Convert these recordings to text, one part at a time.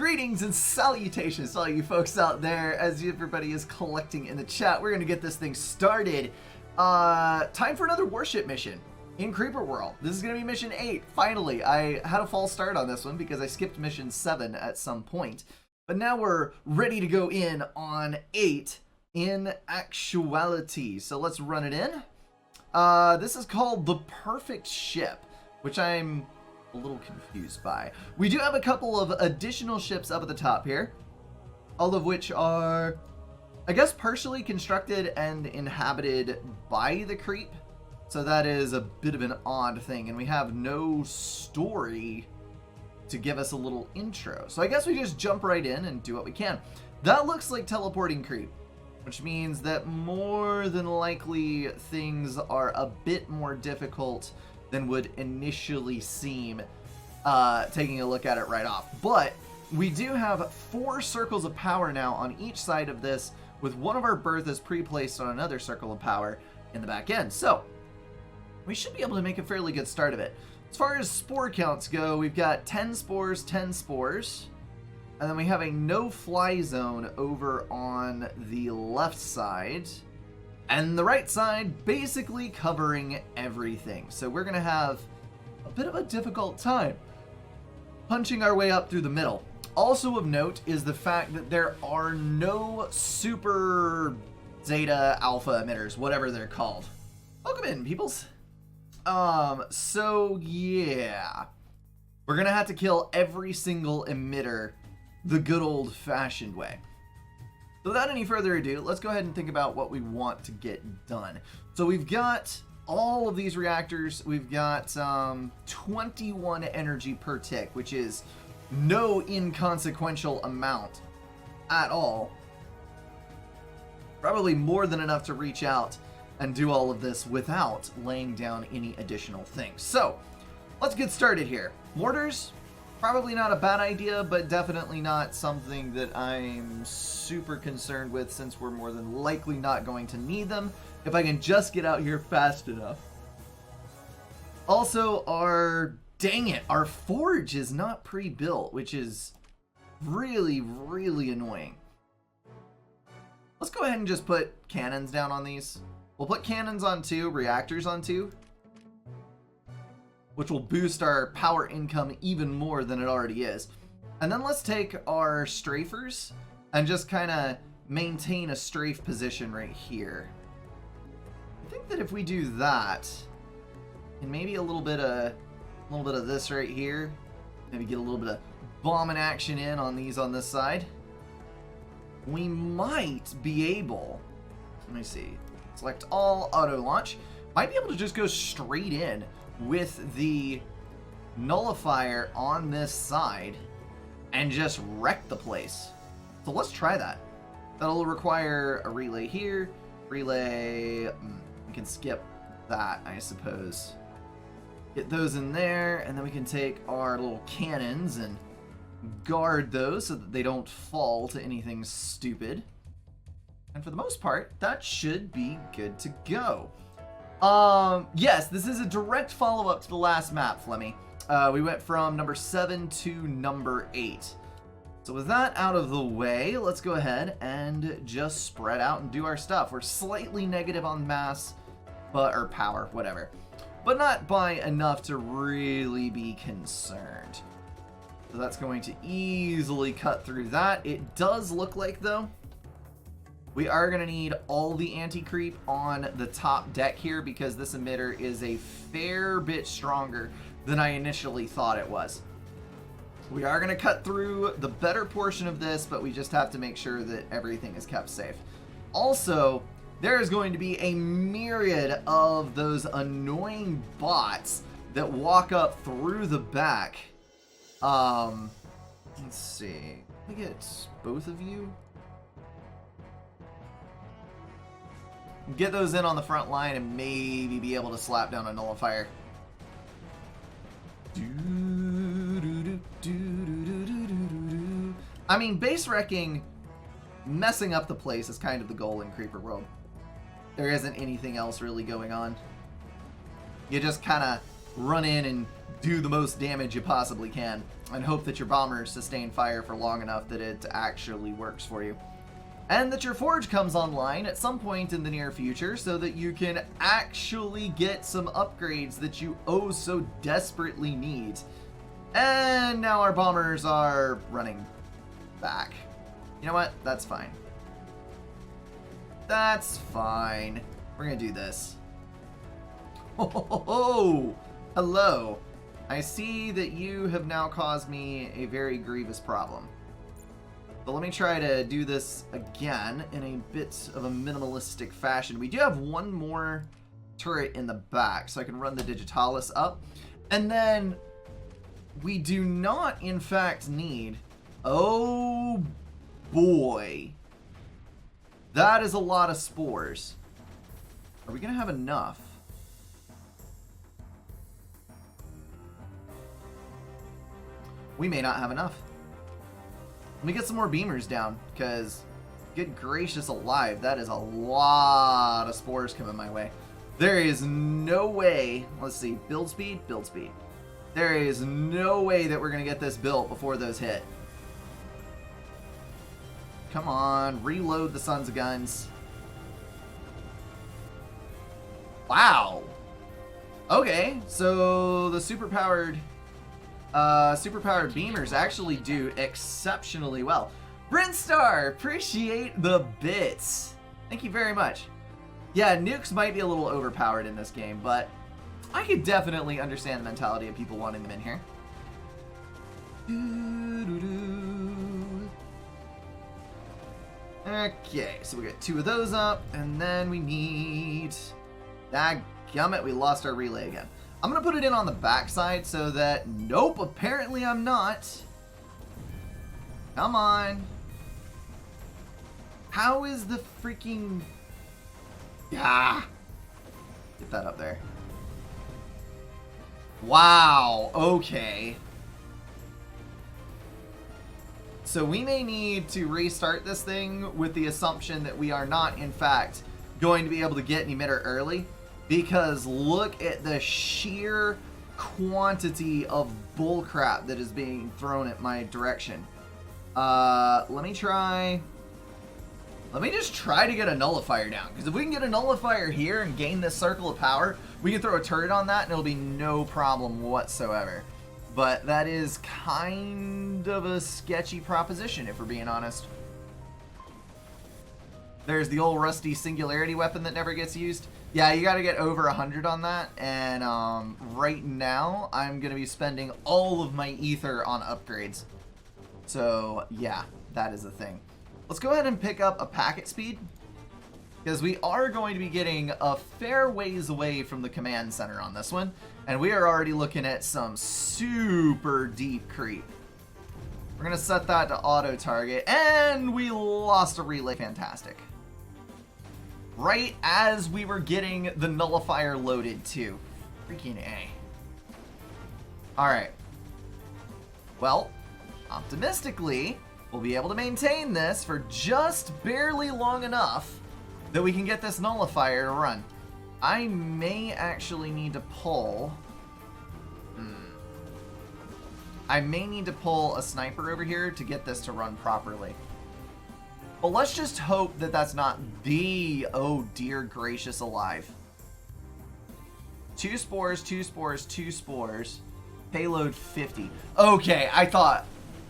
Greetings and salutations to all you folks out there. As everybody is collecting in the chat, we're going to get this thing started. Time for another warship mission in Creeper World. This is going to be mission 8. Finally, I had a false start on this one because I skipped mission 7 at some point. But now we're ready to go in on 8 in actuality. So let's run it in. This is called the Perfect Ship, which I'm a little confused by. We do have a couple of additional ships up at the top here, all of which are, I guess, partially constructed and inhabited by the creep. So that is a bit of an odd thing, and we have no story to give us a little intro. So I guess we just jump right in and do what we can. That looks like teleporting creep, which means that more than likely things are a bit more difficult than would initially seem taking a look at it right off. But we do have 4 circles of power now on each side of this, with one of our berthas pre-placed on another circle of power in the back end. So we should be able to make a fairly good start of it. As far as spore counts go, we've got 10 spores, 10 spores. And then we have a no-fly zone over on the left side. And the right side basically covering everything. So we're going to have a bit of a difficult time punching our way up through the middle. Also of note is the fact that there are no super zeta alpha emitters, whatever they're called. Welcome in, peoples. So yeah, we're going to have to kill every single emitter the good old-fashioned way. So without any further ado, let's go ahead and think about what we want to get done. So we've got all of these reactors. We've got 21 energy per tick, which is no inconsequential amount at all. Probably more than enough to reach out and do all of this without laying down any additional things. So let's get started here. Mortars. Probably not a bad idea, but definitely not something that I'm super concerned with, since we're more than likely not going to need them if I can just get out here fast enough. Also, dang it, our forge is not pre-built, which is really, really annoying. Let's go ahead and just put cannons down on these. We'll put cannons on 2, reactors on 2. Which will boost our power income even more than it already is. And then let's take our strafers and just kind of maintain a strafe position right here. I think that if we do that, and maybe a little bit of this right here, maybe get a little bit of bombing action in on these on this side, we might be able, let me see, select all, auto launch, might be able to just go straight in with the nullifier on this side and just wreck the place. So let's try that. That'll require a relay here. Relay, we can skip that, I suppose. Get those in there, and then we can take our little cannons and guard those so that they don't fall to anything stupid. And for the most part, that should be good to go. Yes, this is a direct follow-up to the last map, Flemmy. We went from number 7 to number 8. So with that out of the way, let's go ahead and just spread out and do our stuff. We're slightly negative on mass, or power, whatever. But not by enough to really be concerned. So that's going to easily cut through that. It does look like, though, we are going to need all the anti-creep on the top deck here, because this emitter is a fair bit stronger than I initially thought it was. We are going to cut through the better portion of this, but we just have to make sure that everything is kept safe. Also, there is going to be a myriad of those annoying bots that walk up through the back. Let's see. Let me get both of you. Get those in on the front line and maybe be able to slap down a nullifier. I mean, base wrecking, messing up the place is kind of the goal in Creeper World. There isn't anything else really going on. You just kind of run in and do the most damage you possibly can, and hope that your bombers sustain fire for long enough that it actually works for you. And that your forge comes online at some point in the near future so that you can actually get some upgrades that you oh so desperately need. And now our bombers are running back. You know what? That's fine. That's fine. We're gonna do this. Oh, hello. I see that you have now caused me a very grievous problem. But let me try to do this again in a bit of a minimalistic fashion. We do have one more turret in the back, so I can run the Digitalis up. And then we do not, in fact, need... Oh, boy. That is a lot of spores. Are we going to have enough? We may not have enough. Let me get some more beamers down, because good gracious alive, that is a lot of spores coming my way. There is no way, let's see, build speed. There is no way that we're going to get this built before those hit. Come on, reload the sons of guns. Wow. Okay, so the superpowered beamers actually do exceptionally well. Brinstar, appreciate the bits. Thank you very much. Yeah, nukes might be a little overpowered in this game, but I could definitely understand the mentality of people wanting them in here. Okay, so we got 2 of those up, and then we need... Dadgummit, we lost our relay again. I'm going to put it in on the backside so that... Nope, apparently I'm not. Come on. How is the freaking... Yeah. Get that up there. Wow, okay. So we may need to restart this thing with the assumption that we are not, in fact, going to be able to get an emitter early. Because look at the sheer quantity of bullcrap that is being thrown at my direction. Let me just try to get a nullifier down. Because if we can get a nullifier here and gain this circle of power, we can throw a turret on that and it'll be no problem whatsoever. But that is kind of a sketchy proposition, if we're being honest. There's the old rusty singularity weapon that never gets used. Yeah, you gotta get over 100 on that, and right now, I'm gonna be spending all of my ether on upgrades. So, yeah, that is the thing. Let's go ahead and pick up a packet speed, because we are going to be getting a fair ways away from the command center on this one, and we are already looking at some super deep creep. We're gonna set that to auto target, and we lost a relay. Fantastic. Right as we were getting the nullifier loaded too. Freaking A. Alright. Well, optimistically, we'll be able to maintain this for just barely long enough that we can get this nullifier to run. I may actually need to pull... I may need to pull a sniper over here to get this to run properly. But let's just hope that that's not the... Oh, dear gracious alive. 2 spores, 2 spores, 2 spores. Payload 50. Okay, I thought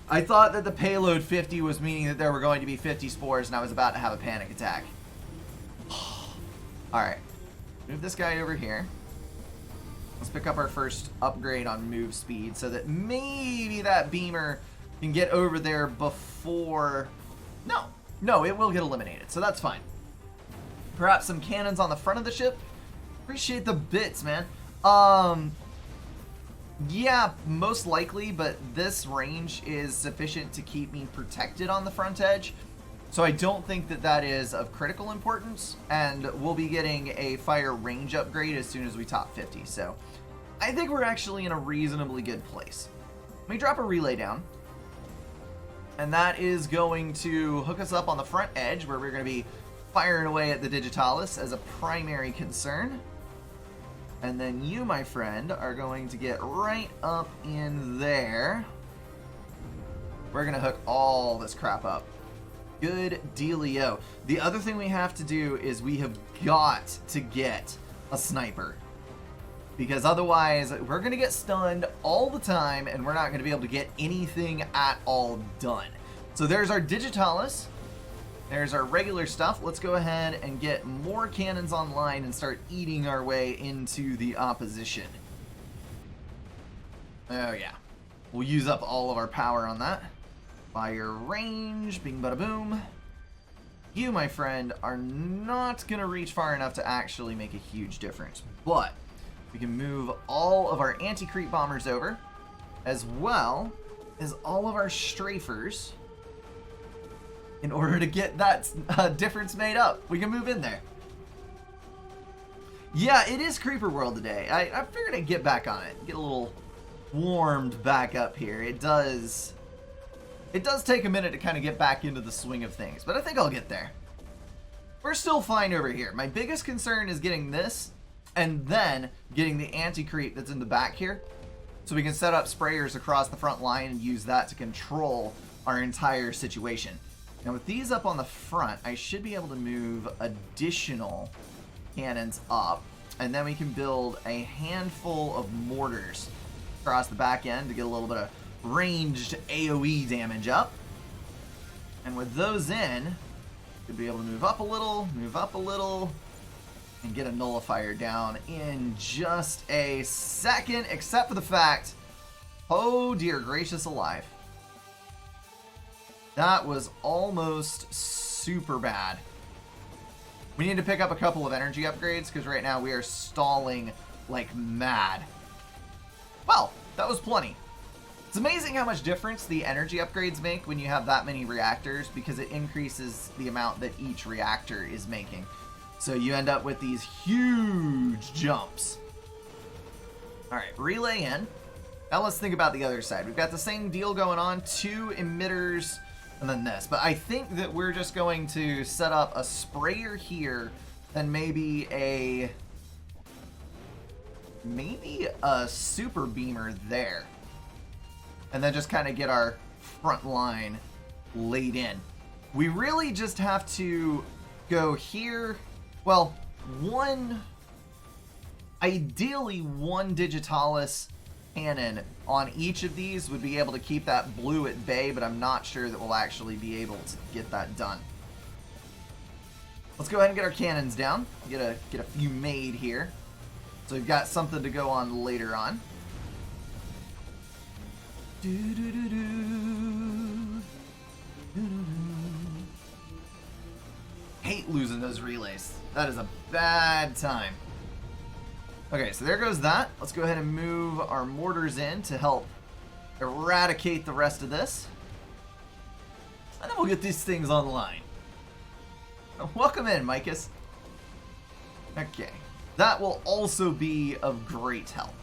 that the payload 50 was meaning that there were going to be 50 spores and I was about to have a panic attack. Alright. Move this guy over here. Let's pick up our first upgrade on move speed so that maybe that beamer can get over there before... No, it will get eliminated, so that's fine. Perhaps some cannons on the front of the ship. Appreciate the bits, man. Yeah, most likely, but this range is sufficient to keep me protected on the front edge. So I don't think that that is of critical importance, and we'll be getting a fire range upgrade as soon as we top 50. So I think we're actually in a reasonably good place. Let me drop a relay down. And that is going to hook us up on the front edge where we're going to be firing away at the Digitalis as a primary concern. And then you, my friend, are going to get right up in there. We're going to hook all this crap up. Good dealio. The other thing we have to do is we have got to get a sniper. Because otherwise, we're going to get stunned all the time, and we're not going to be able to get anything at all done. So there's our Digitalis. There's our regular stuff. Let's go ahead and get more cannons online and start eating our way into the opposition. Oh, yeah. We'll use up all of our power on that. Fire range, bing bada boom. You, my friend, are not going to reach far enough to actually make a huge difference. But we can move all of our anti-creep bombers over, as well as all of our strafers, in order to get that difference made up. We can move in there. Yeah, it is Creeper World today. I figured I'd get back on it. Get a little warmed back up here. It does take a minute to kind of get back into the swing of things, but I think I'll get there. We're still fine over here. My biggest concern is getting this, and then getting the anti-creep that's in the back here, so we can set up sprayers across the front line and use that to control our entire situation. Now with these up on the front, I should be able to move additional cannons up, and then we can build a handful of mortars across the back end to get a little bit of ranged AoE damage up. And with those in, we'll be able to move up a little, and get a nullifier down in just a second, except for the fact, oh dear gracious alive, that was almost super bad. We need to pick up a couple of energy upgrades, because right now we are stalling like mad. Well, that was plenty. It's amazing how much difference the energy upgrades make when you have that many reactors, because it increases the amount that each reactor is making. So you end up with these huge jumps. Alright, relay in. Now let's think about the other side. We've got the same deal going on, 2 emitters, and then this. But I think that we're just going to set up a sprayer here, and maybe a super beamer there. And then just kind of get our front line laid in. We really just have to go here. Well, ideally one Digitalis cannon on each of these would be able to keep that blue at bay, but I'm not sure that we'll actually be able to get that done. Let's go ahead and get our cannons down. Get a few made here, so we've got something to go on later on. Hate losing those relays. That is a bad time. Okay, so there goes that. Let's go ahead and move our mortars in to help eradicate the rest of this. And then we'll get these things online. Welcome in, Micus. Okay. That will also be of great help.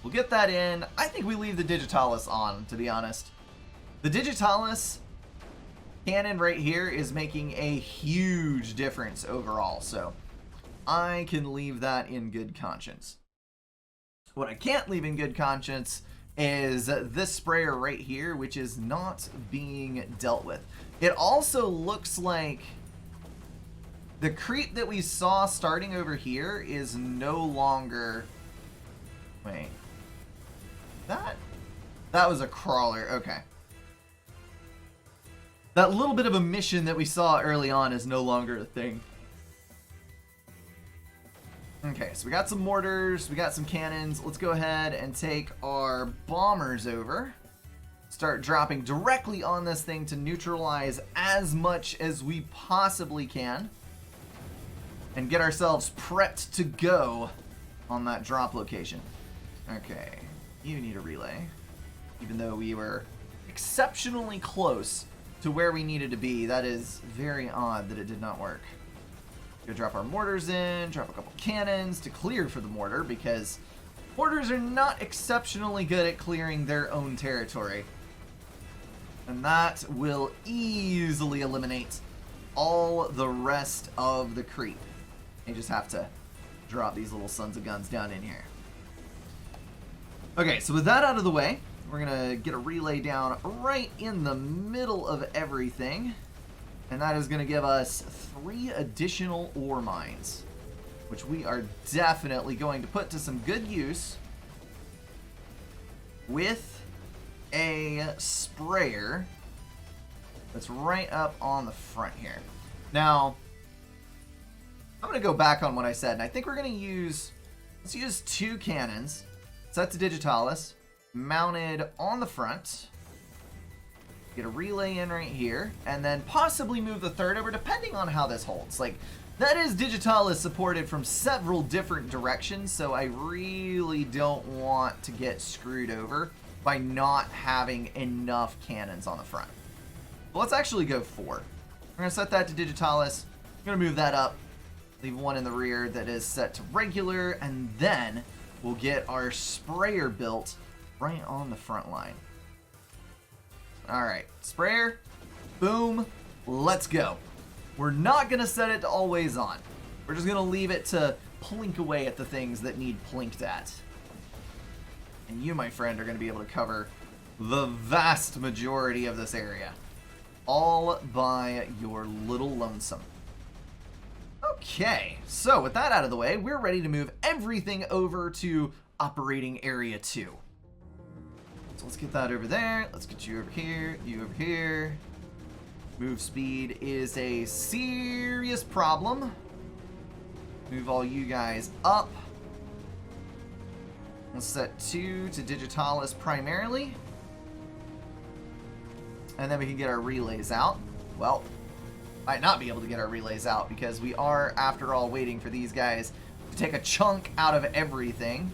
We'll get that in. I think we leave the Digitalis on, to be honest. The Digitalis cannon right here is making a huge difference overall, so I can leave that in good conscience. What I can't leave in good conscience is this sprayer right here, which is not being dealt with. It also looks like the creep that we saw starting over here is no longer... Wait. That was a crawler. Okay. That little bit of a mission that we saw early on is no longer a thing. Okay, so we got some mortars, we got some cannons. Let's go ahead and take our bombers over. Start dropping directly on this thing to neutralize as much as we possibly can. And get ourselves prepped to go on that drop location. Okay, you need a relay. Even though we were exceptionally close to where we needed to be, that is very odd that it did not work. Go drop our mortars in, drop a couple cannons to clear for the mortar, because mortars are not exceptionally good at clearing their own territory. And that will easily eliminate all the rest of the creep. You just have to drop these little sons of guns down in here. Okay, so with that out of the way, we're going to get a relay down right in the middle of everything. And that is going to give us 3 additional ore mines, which we are definitely going to put to some good use with a sprayer that's right up on the front here. Now, I'm going to go back on what I said, and I think we're going to use, let's use 2 cannons set to digitalis, mounted on the front. Get a relay in right here, and then possibly move the 3rd over, depending on how this holds. Like, that is digitalis supported from several different directions, so I really don't want to get screwed over by not having enough cannons on the front. But let's actually go 4. We're going to set that to digitalis. I'm going to move that up, leave 1 in the rear that is set to regular, and then we'll get our sprayer built right on the front line. Alright, sprayer, boom, let's go. We're not going to set it to always on. We're just going to leave it to plink away at the things that need plinked at. And you, my friend, are going to be able to cover the vast majority of this area. All by your little lonesome. Okay, so with that out of the way, we're ready to move everything over to Operating Area 2. So let's get that over there. Let's get you over here, you over here. Move speed is a serious problem. Move all you guys up. Let's set 2 to digitalis primarily. And then we can get our relays out. Well, might not be able to get our relays out because we are, after all, waiting for these guys to take a chunk out of everything.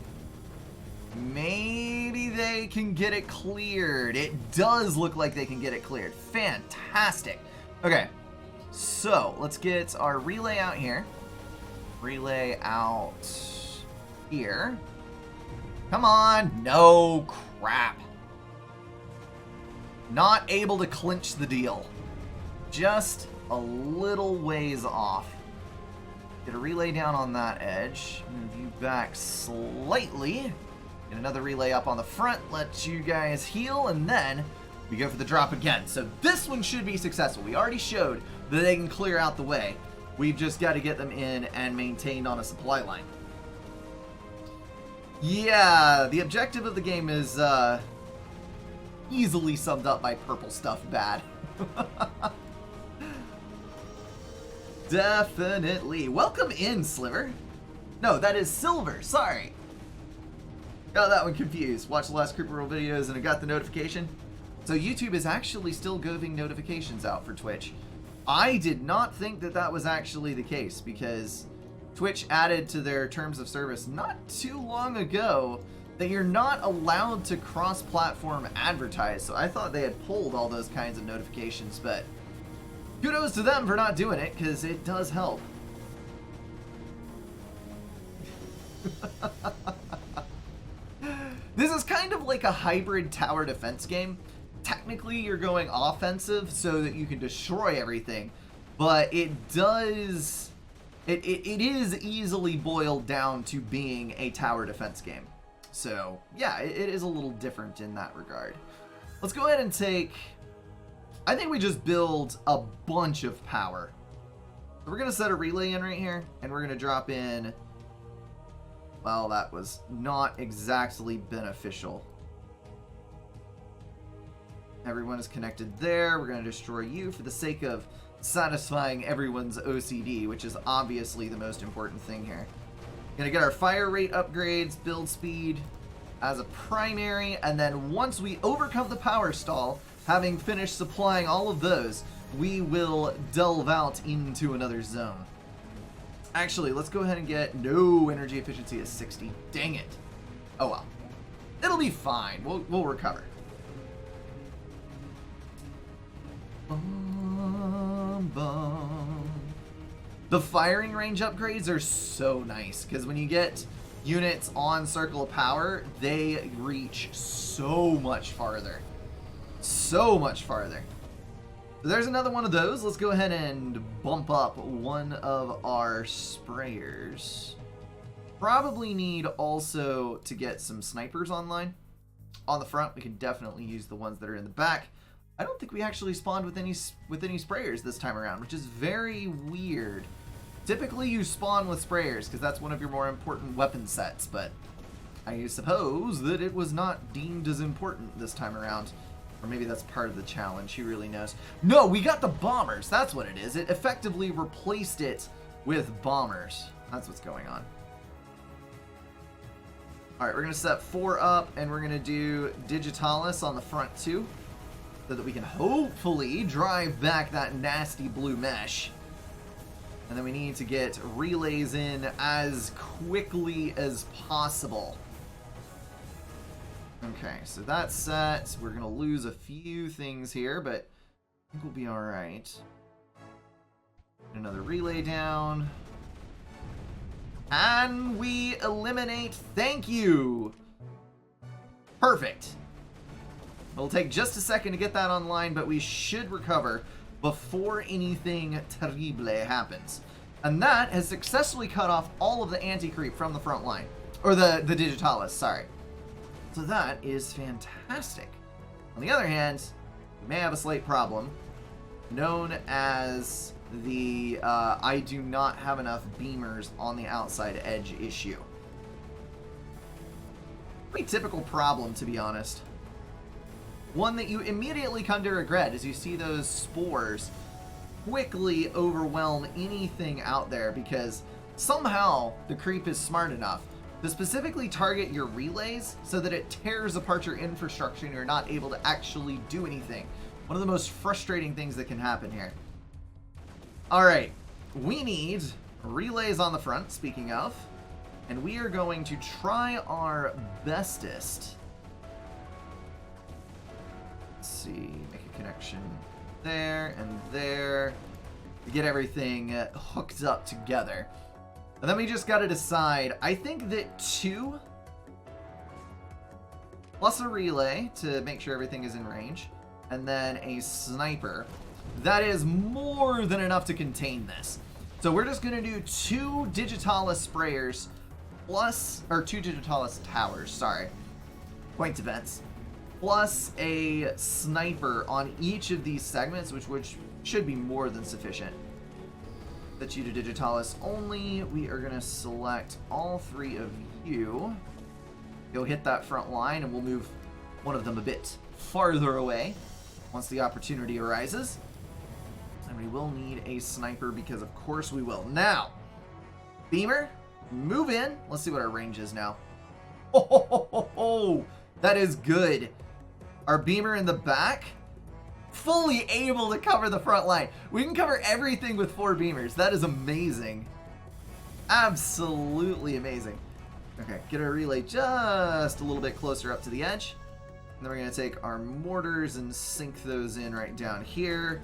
Maybe they can get it cleared. It does look like they can get it cleared. Fantastic. Okay, so let's get our relay out here. Relay out here. Come on. No crap. Not able to clinch the deal. Just a little ways off. Get a relay down on that edge. Move you back slightly. Get another relay up on the front. Let you guys heal. And then we go for the drop again. So this one should be successful. We already showed that they can clear out the way. We've just got to get them in and maintained on a supply line. Yeah, the objective of the game is easily summed up by purple stuff bad. Definitely. Welcome in, Sliver. No, that is Silver. Sorry. Got that one confused. Watched the last Creeper Roll videos and I got the notification. So YouTube is actually still giving notifications out for Twitch. I did not think that that was actually the case because Twitch added to their terms of service not too long ago that you're not allowed to cross-platform advertise. So I thought they had pulled all those kinds of notifications, but kudos to them for not doing it, because it does help. This is kind of like a hybrid tower defense game. Technically, you're going offensive so that you can destroy everything, but it does... It is easily boiled down to being a tower defense game. So, yeah, it is a little different in that regard. Let's go ahead and take... I think we just build a bunch of power. So we're going to set a relay in right here, and we're going to drop in... Well, that was not exactly beneficial. Everyone is connected there. We're going to destroy you for the sake of satisfying everyone's OCD, which is obviously the most important thing here. Gonna get our fire rate upgrades, build speed as a primary, and then once we overcome the power stall, having finished supplying all of those, we will delve out into another zone. Actually, let's go ahead and get... No, energy efficiency is 60. Dang it. Oh well. It'll be fine. We'll recover. The firing range upgrades are so nice, because when you get units on Circle of Power, they reach so much farther. So much farther. So there's another one of those. Let's go ahead and bump up one of our sprayers. Probably need also to get some snipers online. On the front, we can definitely use the ones that are in the back. I don't think we actually spawned with any sprayers this time around, which is very weird. Typically you spawn with sprayers because that's one of your more important weapon sets, but I suppose that it was not deemed as important this time around. Or maybe that's part of the challenge, who really knows. No, we got the bombers, that's what it is. It effectively replaced it with bombers. That's what's going on. Alright, we're going to set 4 up, and we're going to do Digitalis on the front too, so that we can hopefully drive back that nasty blue mesh. And then we need to get relays in as quickly as possible. Okay, so that's set. We're going to lose a few things here, but I think we'll be alright. Another relay down. And we eliminate. Thank you. Perfect. It'll take just a second to get that online, but we should recover before anything terrible happens. And that has successfully cut off all of the anti-creep from the front line. Or the Digitalis, sorry. So that is fantastic. On the other hand, we may have a slight problem known as the I do not have enough beamers on the outside edge issue. Pretty typical problem, to be honest. One that you immediately come to regret as you see those spores quickly overwhelm anything out there, because somehow the creep is smart enough to specifically target your relays so that it tears apart your infrastructure and you're not able to actually do anything. One of the most frustrating things that can happen here. Alright, we need relays on the front, speaking of, and we are going to try our bestest. Let's see, make a connection there and there to get everything hooked up together. And then we just got to decide. I think that 2 plus a relay to make sure everything is in range, and then a sniper. That is more than enough to contain this. So we're just going to do 2 Digitalis sprayers plus, or 2 Digitalis towers, sorry. Point defense. Plus a sniper on each of these segments, which should be more than sufficient. That's you to Digitalis only. We are going to select all 3 of you. You'll hit that front line, and we'll move one of them a bit farther away once the opportunity arises. And we will need a sniper because of course we will. Now, Beamer, move in. Let's see what our range is now. Oh, that is good. Our Beamer in the back, fully able to cover the front line. We can cover everything with 4 Beamers. That is amazing. Absolutely amazing. Okay, get our relay just a little bit closer up to the edge. And then we're going to take our mortars and sink those in right down here.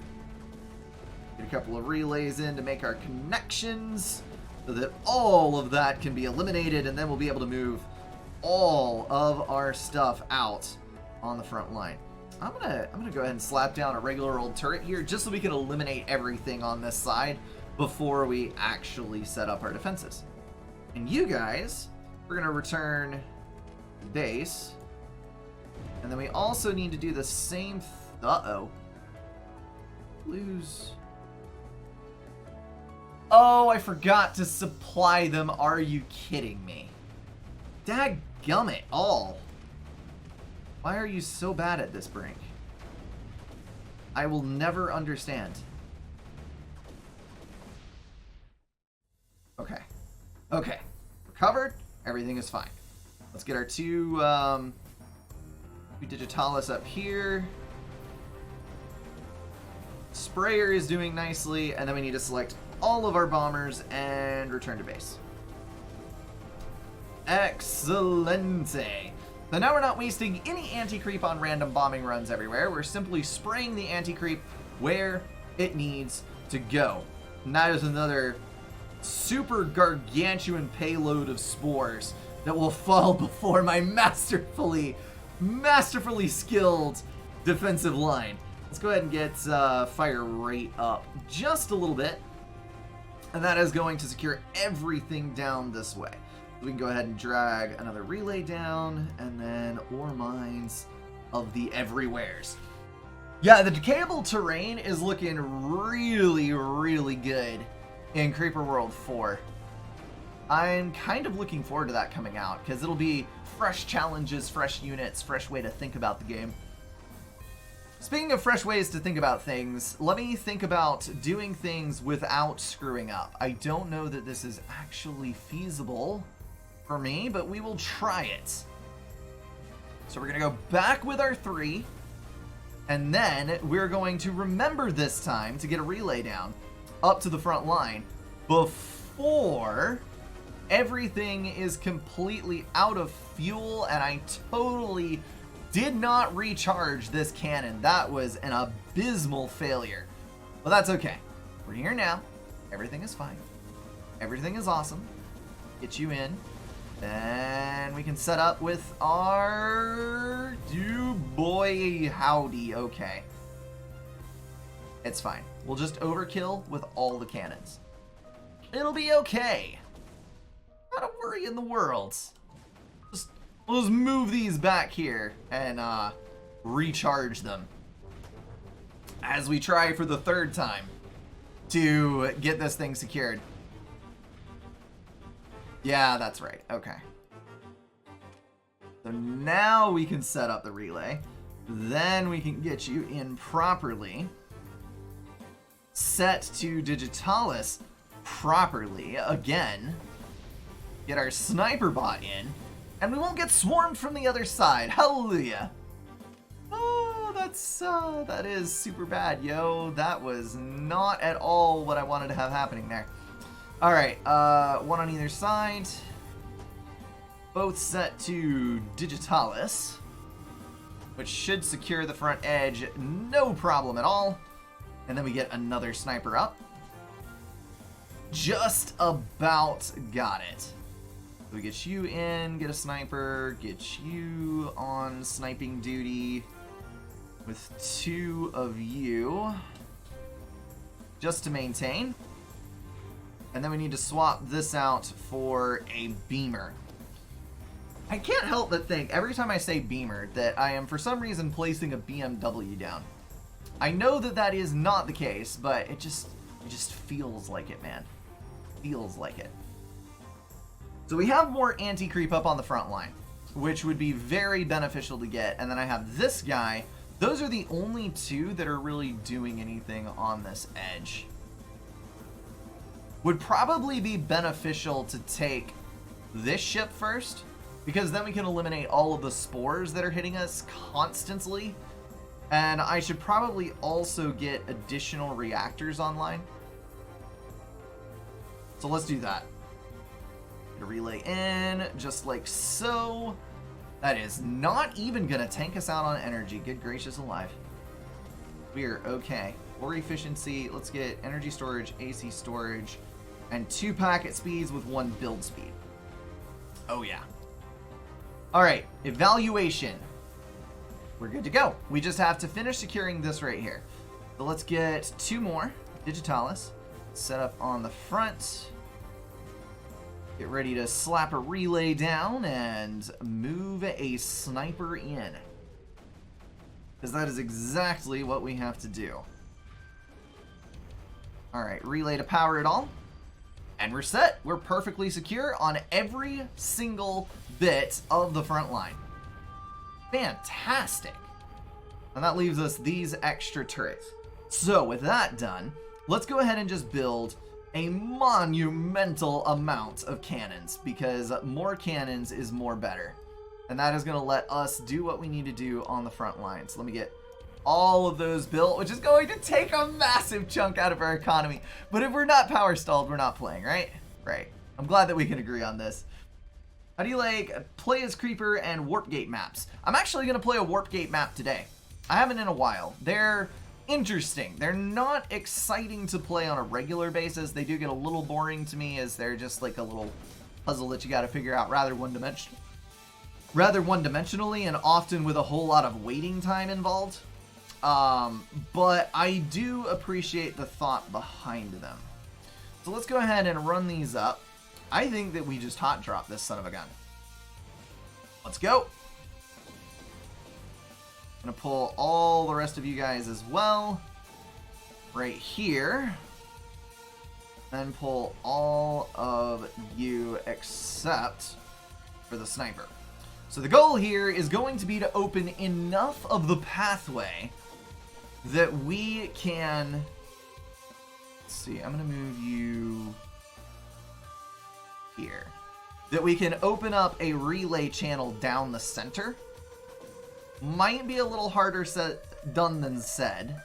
Get a couple of relays in to make our connections so that all of that can be eliminated, and then we'll be able to move all of our stuff out on the front line. I'm gonna go ahead and slap down a regular old turret here just so we can eliminate everything on this side before we actually set up our defenses. And you guys, we're gonna return base, and then we also need to do the same. Uh-oh. Lose. Oh, I forgot to supply them. Are you kidding me? Dadgummit all. Why are you so bad at this, Brink? I will never understand. Okay. Okay. We're covered. Everything is fine. Let's get our 2 Digitalis up here. Sprayer is doing nicely, and then we need to select all of our bombers and return to base. Excelente. So now we're not wasting any anti-creep on random bombing runs everywhere. We're simply spraying the anti-creep where it needs to go. And that is another super gargantuan payload of spores that will fall before my masterfully skilled defensive line. Let's go ahead and get fire rate up just a little bit. And that is going to secure everything down this way. We can go ahead and drag another relay down, and then ore mines of the everywheres. Yeah, the decayable terrain is looking really, really good in Creeper World 4. I'm kind of looking forward to that coming out, because it'll be fresh challenges, fresh units, fresh way to think about the game. Speaking of fresh ways to think about things, let me think about doing things without screwing up. I don't know that this is actually feasible for me, but we will try it. So we're going to go back with our 3, and then we're going to remember this time to get a relay down up to the front line before everything is completely out of fuel, and I totally did not recharge this cannon. That was an abysmal failure. But that's okay. We're here now. Everything is fine. Everything is awesome. Get you in. Then we can set up with our... boy howdy. Okay. It's fine. We'll just overkill with all the cannons. It'll be okay. Not a worry in the world. We'll just move these back here and recharge them as we try for the 3rd time to get this thing secured. Yeah, that's right. Okay. So now we can set up the relay. Then we can get you in properly. Set to Digitalis properly again. Get our sniper bot in. And we won't get swarmed from the other side. Hallelujah. Oh, that is super bad, yo. That was not at all what I wanted to have happening there. All right, one on either side. Both set to Digitalis, which should secure the front edge, no problem at all. And then we get another sniper up. Just about got it. We get you in, get a sniper, get you on sniping duty with 2 of you, just to maintain. And then we need to swap this out for a beamer. I can't help but think, every time I say beamer, that I am for some reason placing a BMW down. I know that that is not the case, but it just feels like it, man. Feels like it. So we have more anti-creep up on the front line, which would be very beneficial to get. And then I have this guy. Those are the only 2 that are really doing anything on this edge. Would probably be beneficial to take this ship first, because then we can eliminate all of the spores that are hitting us constantly. And I should probably also get additional reactors online. So let's do that. Get a relay in, just like so. That is not even gonna tank us out on energy. Good gracious alive. We're okay. Ore efficiency, let's get energy storage, AC storage, and 2 packet speeds with 1 build speed. Oh yeah. Alright, evaluation. We're good to go. We just have to finish securing this right here. So let's get 2 more Digitalis. Set up on the front. Get ready to slap a relay down and move a sniper in. Because that is exactly what we have to do. Alright, relay to power it all. And we're set. We're perfectly secure on every single bit of the front line. Fantastic. And that leaves us these extra turrets. So with that done, let's go ahead and just build a monumental amount of cannons, because more cannons is more better. And that is going to let us do what we need to do on the front line. So let me get all of those built, which is going to take a massive chunk out of our economy. But if we're not power stalled, we're not playing, right? Right. I'm glad that we can agree on this. How do you like play as Creeper and Warp Gate maps? I'm actually going to play a Warp Gate map today. I haven't in a while. They're interesting. They're not exciting to play on a regular basis. They do get a little boring to me, as they're just like a little puzzle that you got to figure out rather one-dimensionally, and often with a whole lot of waiting time involved. But I do appreciate the thought behind them. So let's go ahead and run these up. I think that we just hot drop this son of a gun. Let's go. I'm gonna pull all the rest of you guys as well. Right here. And pull all of you except for the sniper. So the goal here is going to be to open enough of the pathway that we can... Let's see, I'm going to move you here. That we can open up a relay channel down the center. Might be a little harder done than said.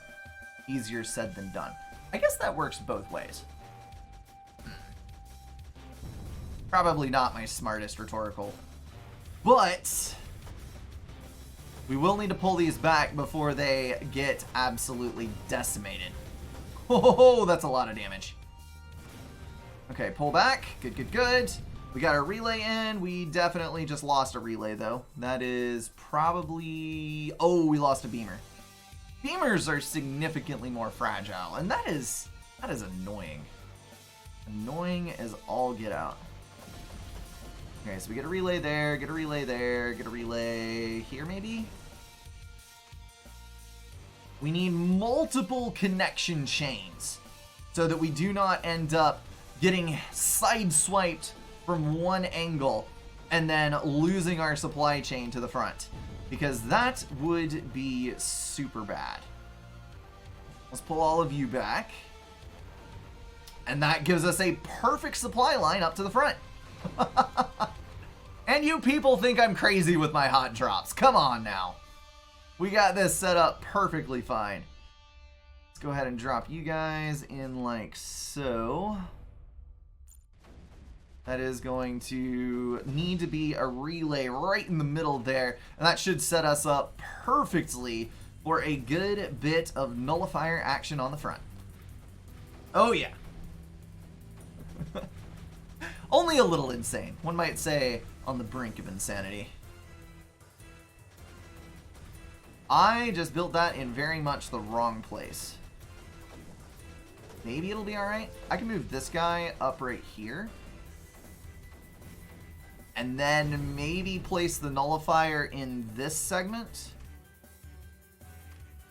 Easier said than done. I guess that works both ways. Probably not my smartest rhetorical. But we will need to pull these back before they get absolutely decimated. Oh, that's a lot of damage. Okay, pull back. Good, good, good. We got our relay in. We definitely just lost a relay, though. That is probably... Oh, we lost a beamer. Beamers are significantly more fragile, and that is annoying. Annoying as all get out. Okay, so we get a relay there, get a relay there, get a relay here maybe? We need multiple connection chains so that we do not end up getting sideswiped from one angle and then losing our supply chain to the front, because that would be super bad. Let's pull all of you back. And that gives us a perfect supply line up to the front. And you people think I'm crazy with my hot drops. Come on now. We got this set up perfectly fine. Let's go ahead and drop you guys in like so. That is going to need to be a relay right in the middle there. And that should set us up perfectly for a good bit of nullifier action on the front. Oh yeah. Only a little insane. One might say on the brink of insanity. I just built that in very much the wrong place. Maybe it'll be alright. I can move this guy up right here. And then maybe place the nullifier in this segment.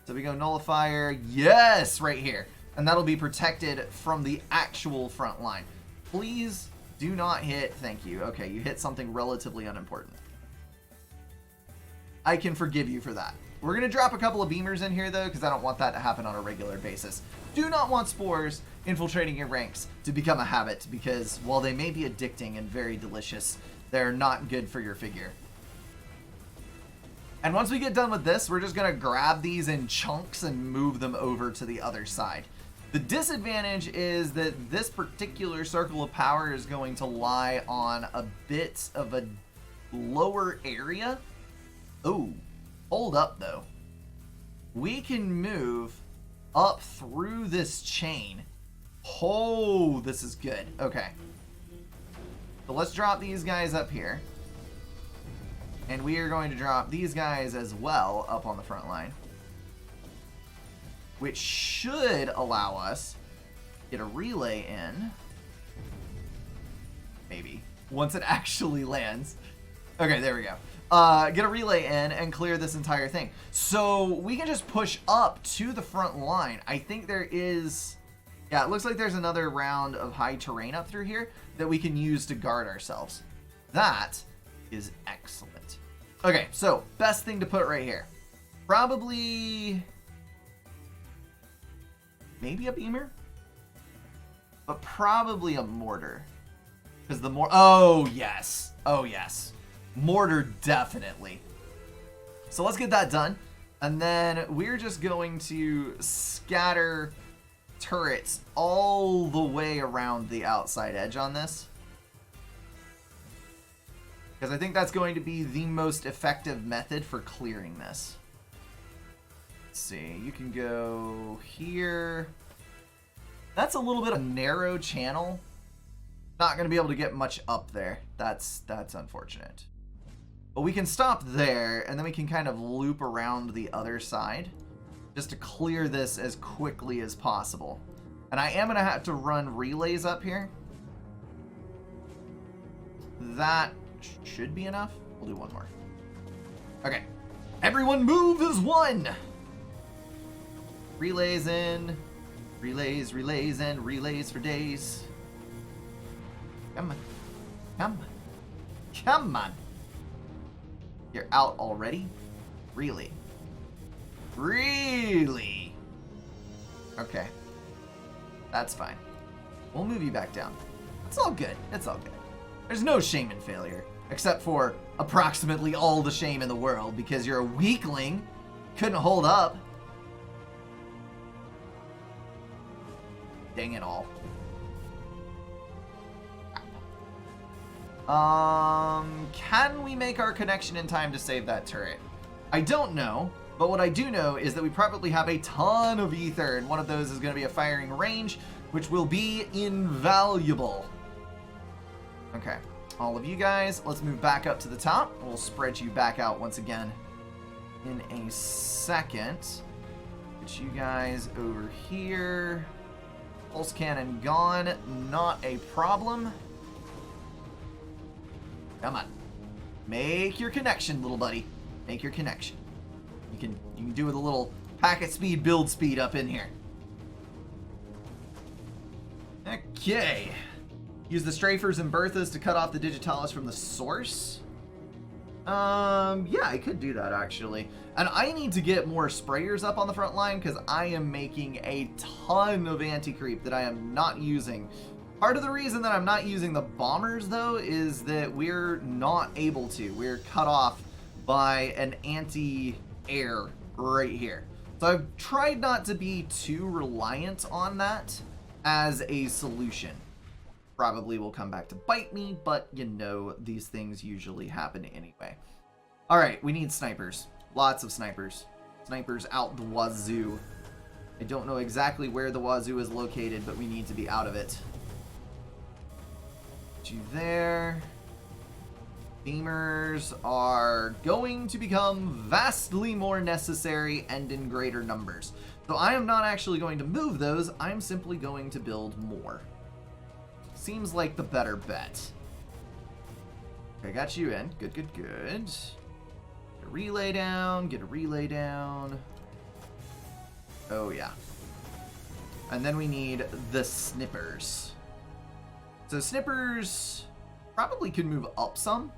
So we go nullifier, yes, right here. And that'll be protected from the actual front line. Please do not hit, thank you. Okay, you hit something relatively unimportant. I can forgive you for that. We're going to drop a couple of beamers in here, though, because I don't want that to happen on a regular basis. Do not want spores infiltrating your ranks to become a habit, because while they may be addicting and very delicious, they're not good for your figure. And once we get done with this, we're just going to grab these in chunks and move them over to the other side. The disadvantage is that this particular circle of power is going to lie on a bit of a lower area. Oh, hold up though. We can move up through this chain. Oh, this is good. Okay. So let's drop these guys up here. And we are going to drop these guys as well up on the front line, which should allow us to get a relay in. Maybe. Once it actually lands. Okay, there we go. Get a relay in and clear this entire thing. So we can just push up to the front line. I think there is... Yeah, it looks like there's another round of high terrain up through here that we can use to guard ourselves. That is excellent. Okay, so best thing to put right here. Probably... maybe a beamer? But probably a mortar. Because the more... Oh, yes. Oh, yes. Mortar, definitely. So let's get that done. And then we're just going to scatter turrets all the way around the outside edge on this. Because I think that's going to be the most effective method for clearing this. Let's see, you can go here. That's a little bit of a narrow channel. Not going to be able to get much up there. That's unfortunate. But we can stop there, and then we can kind of loop around the other side just to clear this as quickly as possible. And I am going to have to run relays up here. that should be enough. We'll do one more. Okay. Everyone move as one! Relays in. Relays, relays, and relays for days. Come on. Come on. Come on. You're out already? Really? Really? Okay. That's fine. We'll move you back down. It's all good. It's all good. There's no shame in failure. Except for approximately all the shame in the world because you're a weakling. Couldn't hold up. Dang it all. Can we make our connection in time to save that turret? I don't know, but what I do know is that we probably have a ton of ether, and one of those is going to be a firing range, which will be invaluable. Okay, all of you guys, let's move back up to the top. We'll spread you back out once again in a second. Get you guys over here. Pulse cannon gone, not a problem. Come on. Make your connection, little buddy. Make your connection. You can do with a little packet speed, build speed up in here. Okay. Use the strafers and Berthas to cut off the digitalis from the source. Yeah, I could do that actually. And I need to get more sprayers up on the front line because I am making a ton of anti-creep that I am not using. Part of the reason that I'm not using the bombers, though, is that we're not able to. We're cut off by an anti-air right here. So I've tried not to be too reliant on that as a solution. Probably will come back to bite me, but you know, these things usually happen anyway. All right, we need snipers. Lots of snipers. Snipers out the wazoo. I don't know exactly where the wazoo is located, but we need to be out of it. You there. Beamers are going to become vastly more necessary and in greater numbers. So I am not actually going to move those. I'm simply going to build more. Seems like the better bet. Okay, got you in. Good, good, good. Get a relay down. Get a relay down. Oh, yeah. And then we need the snippers. So snippers probably could move up some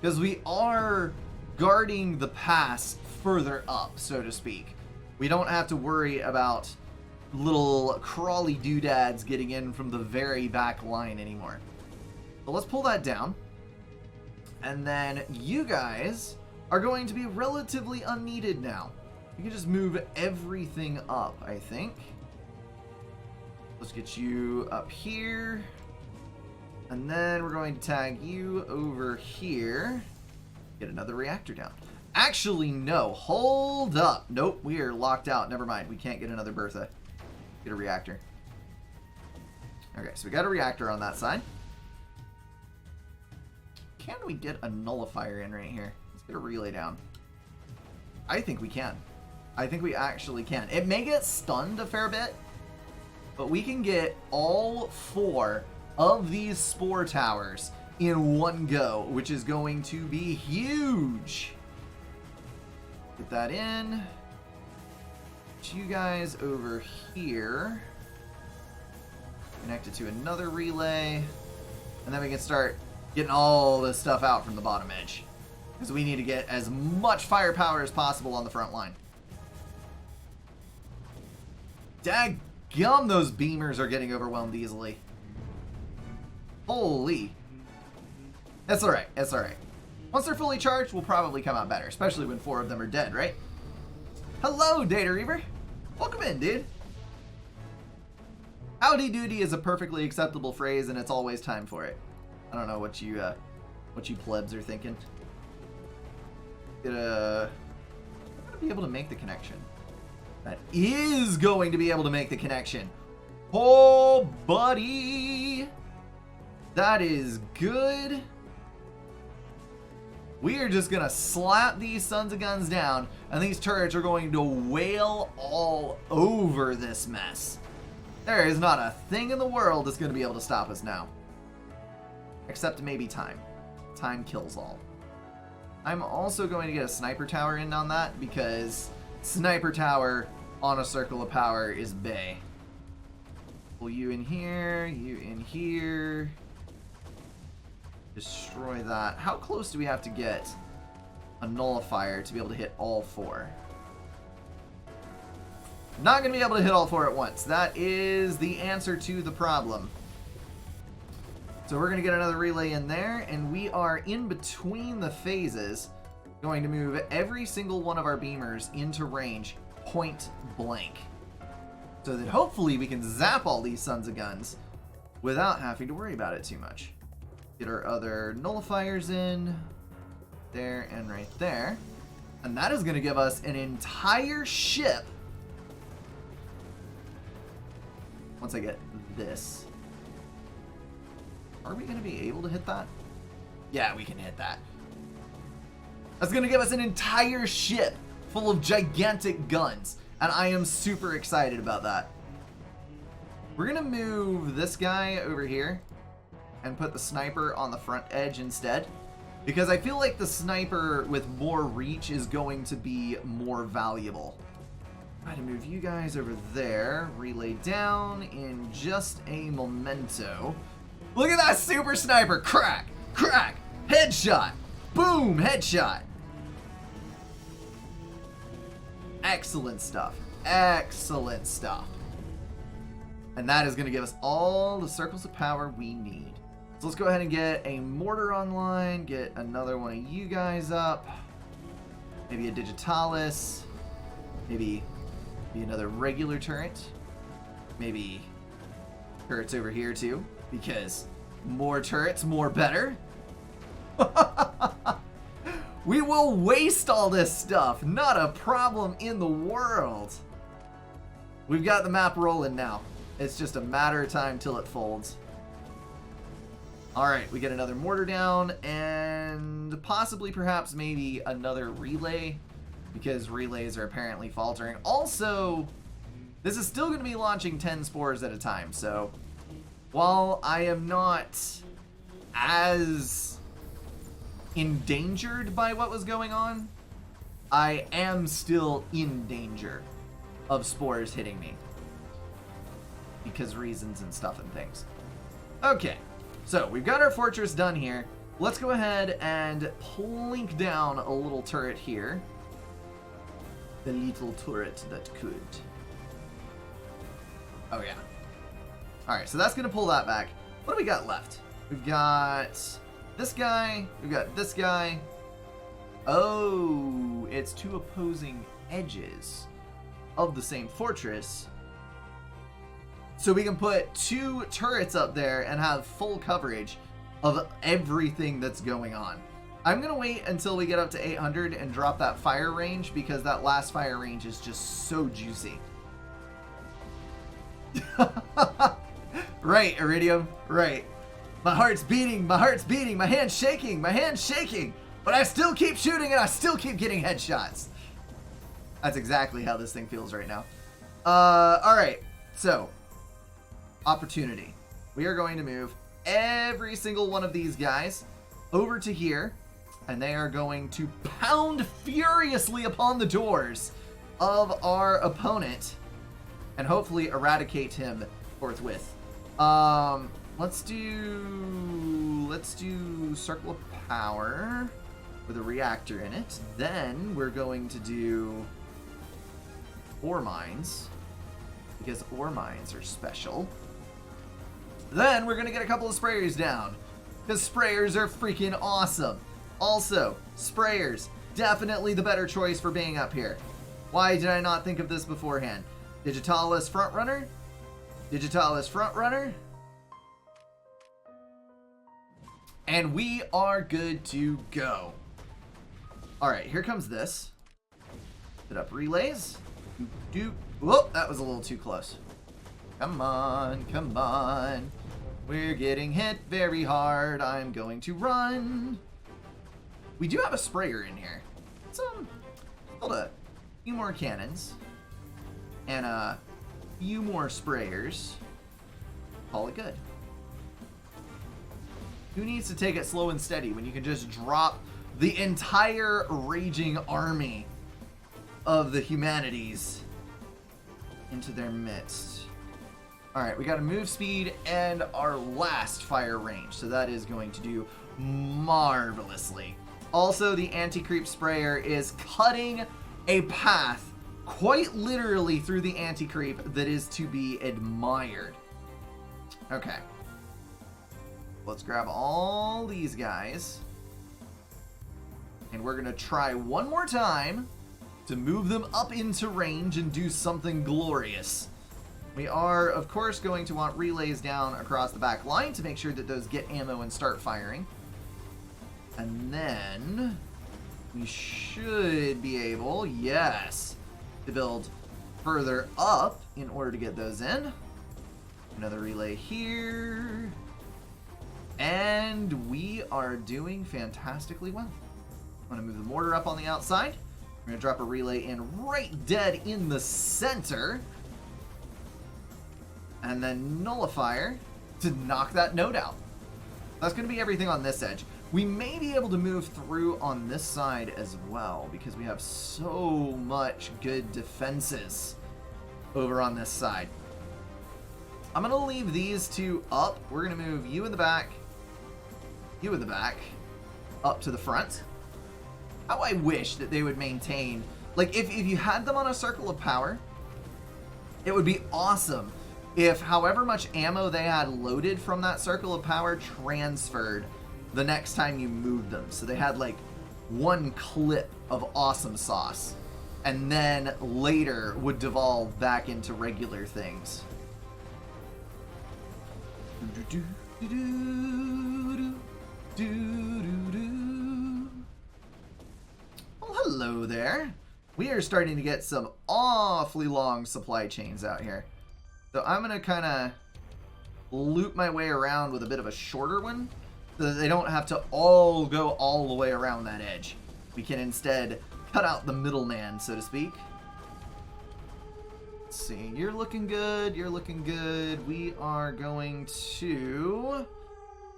because we are guarding the pass further up, so to speak. We don't have to worry about little crawly doodads getting in from the very back line anymore. So let's pull that down. And then you guys are going to be relatively unneeded now. You can just move everything up, I think. Let's get you up here. And then we're going to tag you over here. Get another reactor down. Actually, no. Hold up. Nope, we are locked out. Never mind. We can't get another Bertha. Get a reactor. Okay, so we got a reactor on that side. Can we get a nullifier in right here? Let's get a relay down. I think we can. I think we actually can. It may get stunned a fair bit, but we can get all 4 of these spore towers in one go, which is going to be huge. Get that in. Get you guys over here. Connect it to another relay. And then we can start getting all this stuff out from the bottom edge. Because we need to get as much firepower as possible on the front line. Daggum, those beamers are getting overwhelmed easily. Holy. That's alright, that's alright. Once they're fully charged, we'll probably come out better, especially when 4 of them are dead, right? Hello, Data Reaver. Welcome in, dude. Howdy doody is a perfectly acceptable phrase, and it's always time for it. I don't know what you plebs are thinking. I'm gonna be able to make the connection. That is going to be able to make the connection. Oh, buddy. That is good. We are just going to slap these sons of guns down, and these turrets are going to wail all over this mess. There is not a thing in the world that's going to be able to stop us now. Except maybe time. Time kills all. I'm also going to get a sniper tower in on that because sniper tower on a circle of power is bae. Pull you in here, you in here. Destroy that. How close do we have to get a nullifier to be able to hit all 4? Not going to be able to hit all 4 at once. That is the answer to the problem. So we're going to get another relay in there, and we are in between the phases going to move every single one of our beamers into range point blank. So that hopefully we can zap all these sons of guns without having to worry about it too much. Get our other nullifiers in there and right there. And that is going to give us an entire ship. Once I get this. Are we going to be able to hit that? Yeah, we can hit that. That's going to give us an entire ship full of gigantic guns. And I am super excited about that. We're going to move this guy over here and put the sniper on the front edge instead. Because I feel like the sniper with more reach is going to be more valuable. Try to move you guys over there. Relay down in just a momento. Look at that super sniper. Crack! Crack! Headshot! Boom! Headshot! Excellent stuff. Excellent stuff. And that is going to give us all the circles of power we need. So let's go ahead and get a mortar online. Get another one of you guys up. Maybe a digitalis. Maybe another regular turret. Maybe turrets over here too. Because more turrets, more better. We will waste all this stuff. Not a problem in the world. We've got the map rolling now. It's just a matter of time till it folds. Alright, we get another mortar down. And possibly, perhaps, maybe another relay. Because relays are apparently faltering. Also, this is still going to be launching 10 spores at a time. So, while I am not as endangered by what was going on, I am still in danger of spores hitting me. Because reasons and stuff and things. Okay, so we've got our fortress done here. Let's go ahead and plink down a little turret here. The little turret that could. Oh yeah. Alright, so that's going to pull that back. What do we got left? We've got this guy. We've got this guy. Oh, it's 2 opposing edges of the same fortress. So we can put 2 turrets up there and have full coverage of everything that's going on. I'm going to wait until we get up to 800 and drop that fire range because that last fire range is just so juicy. Right, Iridium, right. My heart's beating, my hand's shaking, but I still keep shooting and I still keep getting headshots. That's exactly how this thing feels right now. Alright, so, opportunity. We are going to move every single one of these guys over to here, and they are going to pound furiously upon the doors of our opponent and hopefully eradicate him forthwith. Let's do circle of power with a reactor in it. Then we're going to do ore mines because ore mines are special. Then we're going to get a couple of sprayers down because sprayers are freaking awesome. Also, sprayers, definitely the better choice for being up here. Why did I not think of this beforehand? Digitalis frontrunner. Digitalis frontrunner. And we are good to go. Alright, here comes this. Set up relays. Whoop, that was a little too close. Come on, come on. We're getting hit very hard. I'm going to run. We do have a sprayer in here. Let's build a few more cannons. And a few more sprayers. Call it good. Who needs to take it slow and steady when you can just drop the entire raging army of the humanities into their midst? Alright, we got a move speed and our last fire range, so that is going to do marvelously. Also, the anti-creep sprayer is cutting a path quite literally through the anti-creep that is to be admired. Okay. Let's grab all these guys. And we're going to try one more time to move them up into range and do something glorious. We are, of course, going to want relays down across the back line to make sure that those get ammo and start firing. And then we should be able, yes, to build further up in order to get those in. Another relay here. And we are doing fantastically well. I'm going to move the mortar up on the outside. We're going to drop a relay in right dead in the center. And then nullifier to knock that node out. That's going to be everything on this edge. We may be able to move through on this side as well because we have so much good defenses over on this side. I'm going to leave these two up. We're going to move you in the back, up to the front. How I wish that they would maintain, like if you had them on a circle of power, it would be awesome if however much ammo they had loaded from that circle of power transferred the next time you moved them. So they had like one clip of awesome sauce and then later would devolve back into regular things. Well, hello there. We are starting to get some awfully long supply chains out here. So I'm going to kind of loop my way around with a bit of a shorter one so that they don't have to all go all the way around that edge. We can instead cut out the middleman, so to speak. Let's see. You're looking good. You're looking good. We are going to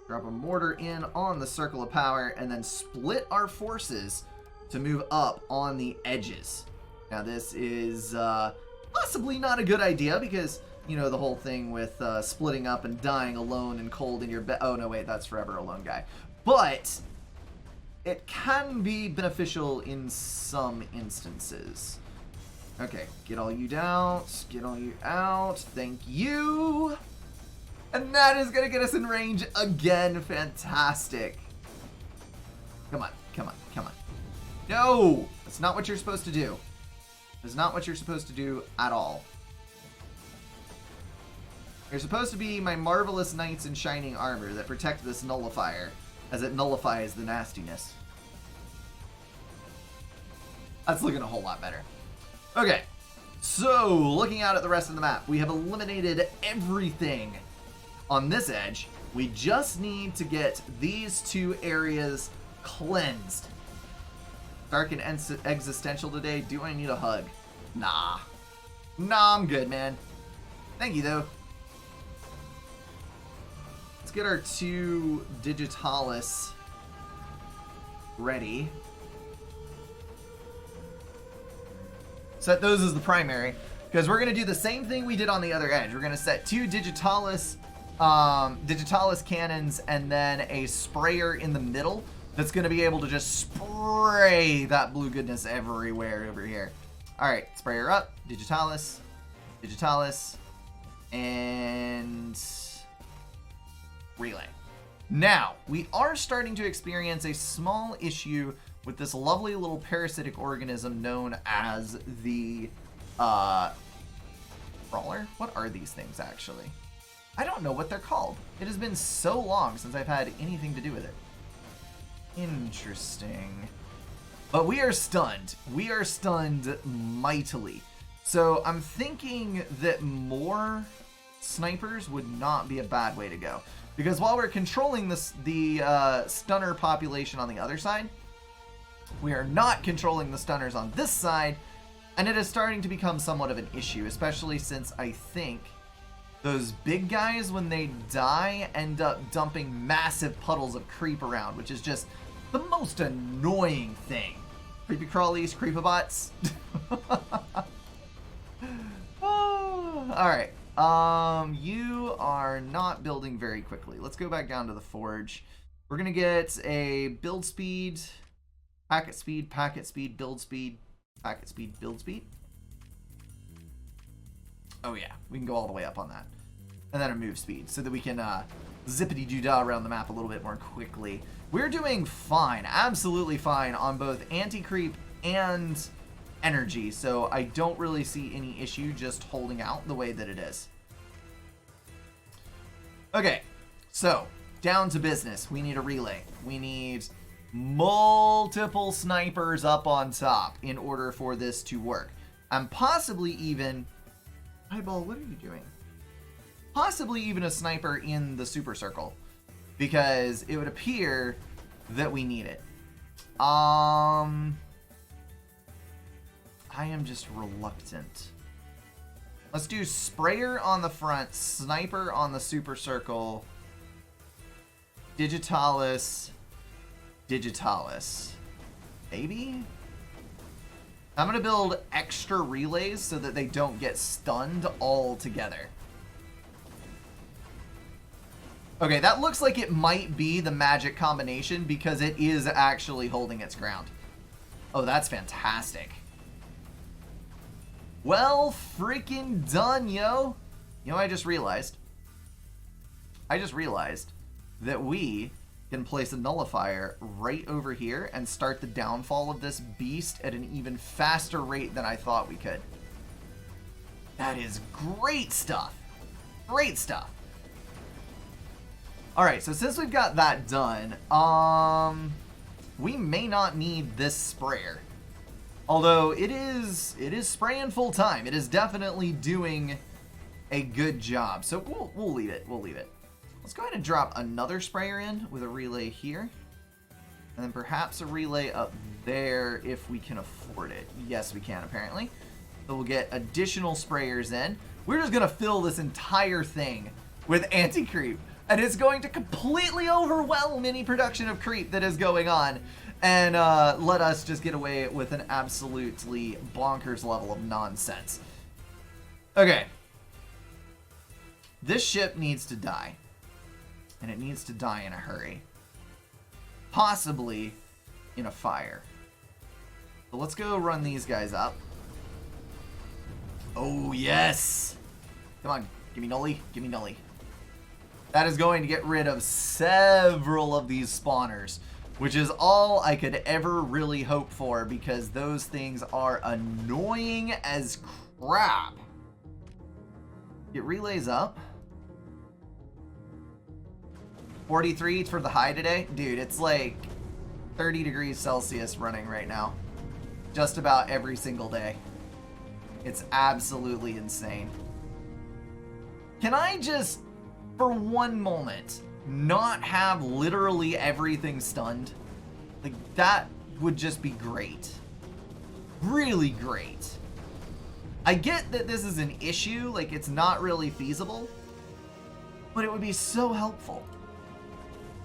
drop a mortar in on the circle of power and then split our forces to move up on the edges. Now this is possibly not a good idea because, you know, the whole thing with splitting up and dying alone and cold in your bed. Oh, no, wait, that's Forever Alone guy. But it can be beneficial in some instances. Okay, get all you down. Get all you out. Thank you. And that is going to get us in range again. Fantastic. Come on, come on, come on. No, that's not what you're supposed to do. That's not what you're supposed to do at all. You're supposed to be my marvelous knights in shining armor that protect this nullifier as it nullifies the nastiness. That's looking a whole lot better. Okay, so looking out at the rest of the map, we have eliminated everything on this edge. We just need to get these two areas cleansed. Dark and existential today. Do I need a hug? Nah. Nah, I'm good, man. Thank you, though. Let's get our two Digitalis ready. Set those as the primary, because we're going to do the same thing we did on the other edge. We're going to set two Digitalis cannons and then a sprayer in the middle that's going to be able to just spray that blue goodness everywhere over here. Alright, sprayer up, Digitalis, and relay. Now, we are starting to experience a small issue with this lovely little parasitic organism known as the crawler. What are these things, actually? I don't know what they're called. It has been so long since I've had anything to do with it. Interesting. But we are stunned. We are stunned mightily. So I'm thinking that more snipers would not be a bad way to go. Because while we're controlling the stunner population on the other side, we are not controlling the stunners on this side, and it is starting to become somewhat of an issue, especially since I think those big guys, when they die, end up dumping massive puddles of creep around, which is just the most annoying thing. Creepy crawlies, creepabots. Alright. You are not building very quickly. Let's go back down to the forge. We're going to get a build speed, packet speed, build speed, packet speed, build speed. Oh yeah, we can go all the way up on that. And then a move speed so that we can zippity-doo-dah around the map a little bit more quickly. We're doing fine, absolutely fine on both anti-creep and energy, so I don't really see any issue just holding out the way that it is. Okay, so down to business. We need a relay. We need multiple snipers up on top in order for this to work. And possibly even... Eyeball, what are you doing? Possibly even a sniper in the super circle, because it would appear that we need it. I am just reluctant. Let's do sprayer on the front, sniper on the super circle, digitalis, maybe? I'm going to build extra relays so that they don't get stunned all together. Okay, that looks like it might be the magic combination because it is actually holding its ground. Oh, that's fantastic. Well freaking done, yo. You know, I just realized that we can place a nullifier right over here and start the downfall of this beast at an even faster rate than I thought we could. That is great stuff. Great stuff. Alright, so since we've got that done, we may not need this sprayer. Although it is spraying full time. It is definitely doing a good job. So we'll leave it. We'll leave it. Let's go ahead and drop another sprayer in with a relay here. And then perhaps a relay up there if we can afford it. Yes, we can apparently. So we'll get additional sprayers in. We're just going to fill this entire thing with anti-creep. And it's going to completely overwhelm any production of creep that is going on. And let us just get away with an absolutely bonkers level of nonsense. Okay. This ship needs to die. And it needs to die in a hurry. Possibly in a fire. So let's go run these guys up. Oh, yes! Come on, give me Nully, give me Nully. That is going to get rid of several of these spawners, which is all I could ever really hope for, because those things are annoying as crap. Get relays up. 43 for the high today. Dude, it's like 30 degrees Celsius running right now. Just about every single day. It's absolutely insane. Can I just, for one moment, not have literally everything stunned? Like, that would just be great. Really great. I get that this is an issue, like it's not really feasible, but it would be so helpful.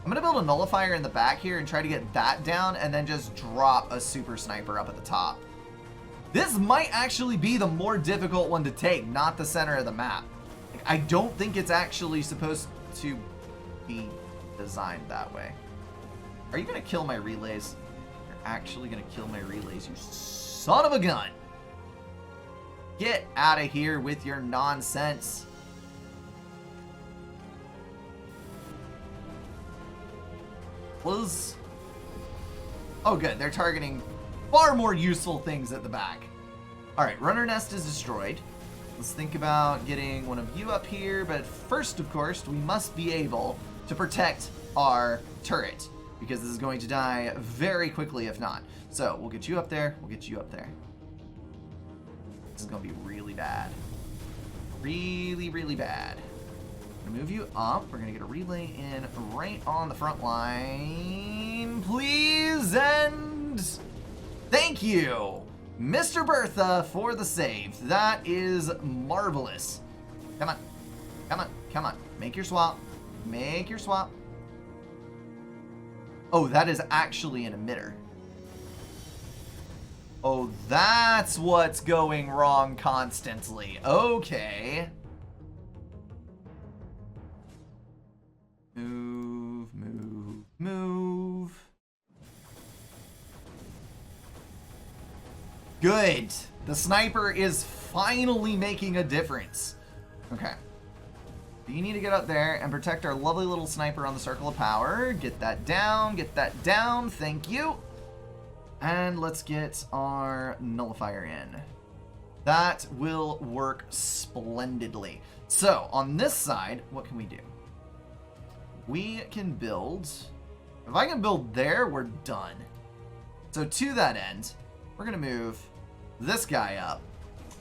I'm gonna build a nullifier in the back here and try to get that down and then just drop a super sniper up at the top. This might actually be the more difficult one to take, not the center of the map. Like, I don't think it's actually supposed to be designed that way. Are you gonna kill my relays? You're actually gonna kill my relays, you son of a gun! Get out of here with your nonsense. Please. Oh good, they're targeting far more useful things at the back. Alright, runner nest is destroyed. Let's think about getting one of you up here, but first, of course, we must be able to protect our turret, because this is going to die very quickly if not. So, we'll get you up there, we'll get you up there. This is going to be really bad. Really, really bad. I'm going to move you up. We're going to get a relay in right on the front line. Please, and thank you, Mr. Bertha, for the save. That is marvelous. Come on. Come on, come on. Make your swap. Make your swap. Oh, that is actually an emitter. Oh, that's what's going wrong constantly. Okay. Move, move, move. Good. The sniper is finally making a difference. Okay. You need to get up there and protect our lovely little sniper on the circle of power. Get that down. Get that down. Thank you. And let's get our nullifier in. That will work splendidly. So, on this side, what can we do? We can build... If I can build there, we're done. So, to that end, we're going to move this guy up.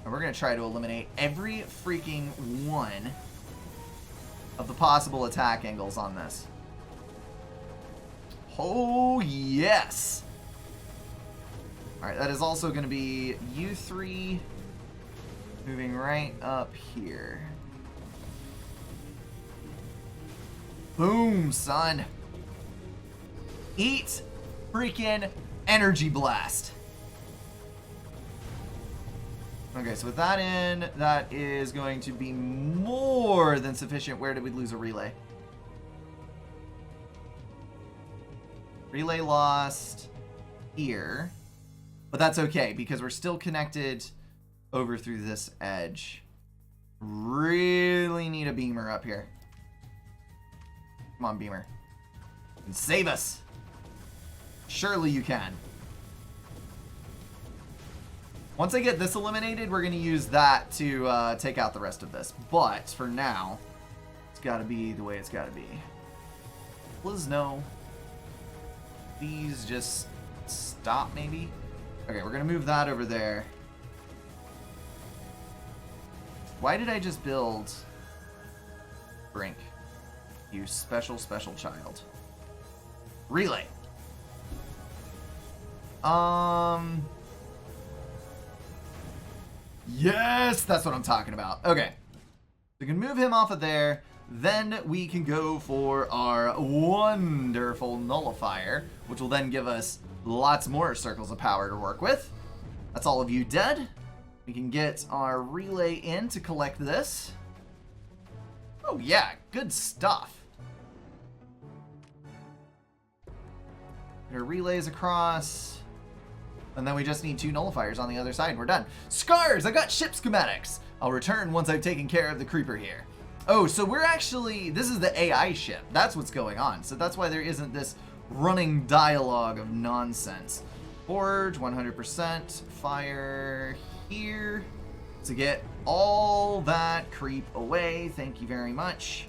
And we're going to try to eliminate every freaking one of the possible attack angles on this. Oh, yes! Alright, that is also going to be U3 moving right up here. Boom, son. Eat freaking energy blast. Okay, so with that in, that is going to be more than sufficient. Where did we lose a relay? Relay lost here. But that's okay, because we're still connected over through this edge. Really need a beamer up here. Come on, beamer. And save us. Surely you can. Once I get this eliminated, we're going to use that to take out the rest of this. But for now, it's got to be the way it's got to be. Please no. Please just stop, maybe. Okay, we're going to move that over there. Why did I just build Brink? You special, special child. Relay. Yes, that's what I'm talking about. Okay. We can move him off of there. Then we can go for our wonderful nullifier, which will then give us lots more circles of power to work with. That's all of you dead. We can get our relay in to collect this. Oh yeah, good stuff. Our relays across. And then we just need 2 nullifiers on the other side and we're done. Scars! I got ship schematics! I'll return once I've taken care of the creeper here. Oh, so we're actually... This is the AI ship. That's what's going on. So that's why there isn't this running dialogue of nonsense. Forge, 100%. Fire here. To get all that creep away. Thank you very much.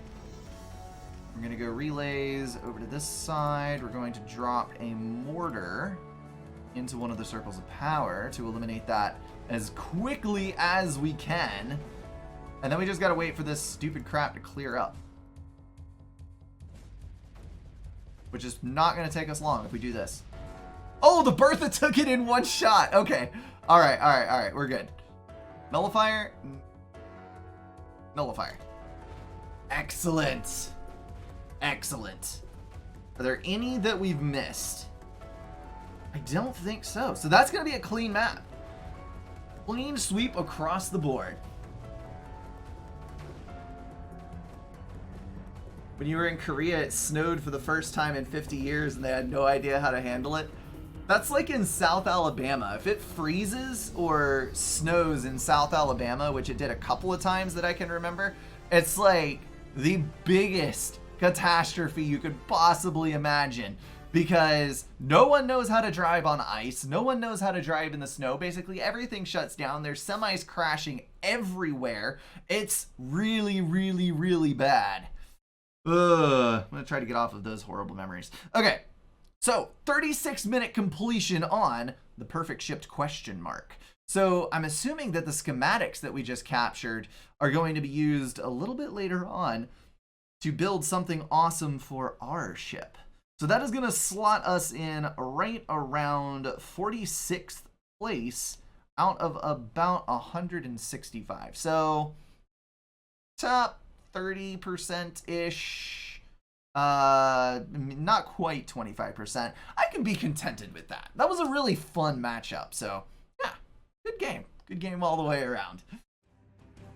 We're going to go relays over to this side. We're going to drop a mortar into one of the circles of power to eliminate that as quickly as we can. And then we just gotta wait for this stupid crap to clear up. Which is not gonna take us long if we do this. Oh, the Bertha took it in one shot. Okay. Alright, alright, alright. We're good. Nullifier. Nullifier. Excellent. Excellent. Are there any that we've missed? I don't think so. So that's going to be a clean map. Clean sweep across the board. When you were in Korea, it snowed for the first time in 50 years and they had no idea how to handle it. That's like in South Alabama. If it freezes or snows in South Alabama, which it did a couple of times that I can remember, it's like the biggest catastrophe you could possibly imagine. Because no one knows how to drive on ice. No one knows how to drive in the snow. Basically, everything shuts down. There's semis crashing everywhere. It's really, really, really bad. Ugh. I'm going to try to get off of those horrible memories. Okay. So, 36-minute completion on the perfect shipped question mark. So, I'm assuming that the schematics that we just captured are going to be used a little bit later on to build something awesome for our ship. So that is going to slot us in right around 46th place out of about 165. So top 30%-ish. Not quite 25%. I can be contented with that. That was a really fun matchup. So, yeah, good game. Good game all the way around.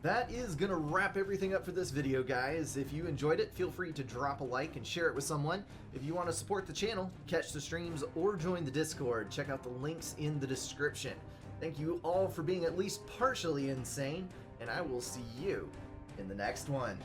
That is going to wrap everything up for this video, guys. If you enjoyed it, feel free to drop a like and share it with someone. If you want to support the channel, catch the streams, or join the Discord, check out the links in the description. Thank you all for being at least partially insane, and I will see you in the next one.